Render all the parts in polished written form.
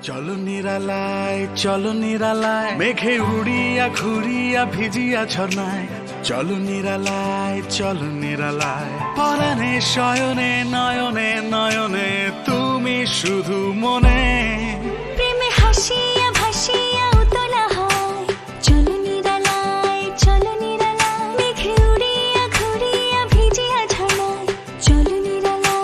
চলো নিরালায় চলো নিরালায় মেঘে উড়িয়া ঘুরিয়া ভিজিয়া ঝর্ণায় চলো নিরালায় পরাণে শয়নে নয়নে নয়নে তুমি শুধু মনে প্রেমে হাসিয়া ভাসিয়া উতলা হয় চলো নিরালায় মেঘে উড়িয়া ঘুরিয়া ভিজিয়া ঝর্ণায় চলো নিরালায়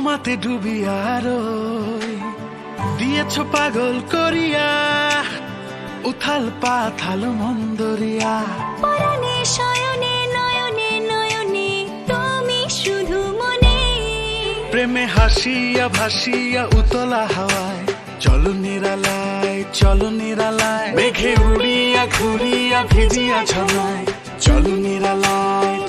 তোমাতে ডুবিয়া রই দিয়েছ পাগল করিয়া উথাল পাথাল মন্দরিয়া পরাণে শয়নে নয়নে নয়নে তুমি শুধু মনে প্রেমে হাসিয়া ভাসিয়া উতলা হাওয়ায় চলো নিরালায় মেঘে উড়িয়া ঘুরিয়া ভিজিয়া ঝর্ণায় চলো নিরালায়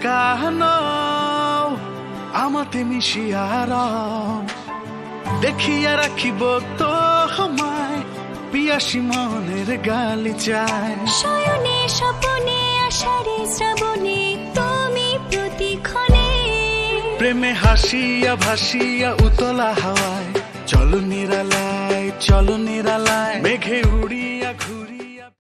কাহানো আমাতে মিশিয়ার দেখিয়া রাখিব তো আমায় পিয়াসী মনের গালিচায় শয়নে স্বপনে আষাঢ়ে শ্রাবণে তুমি প্রতিক্ষণে প্রেমে হাসিয়া ভাসিয়া উতলা হাওয়ায় চলো নিরালায় মেঘে উড়িয়া ঘুরি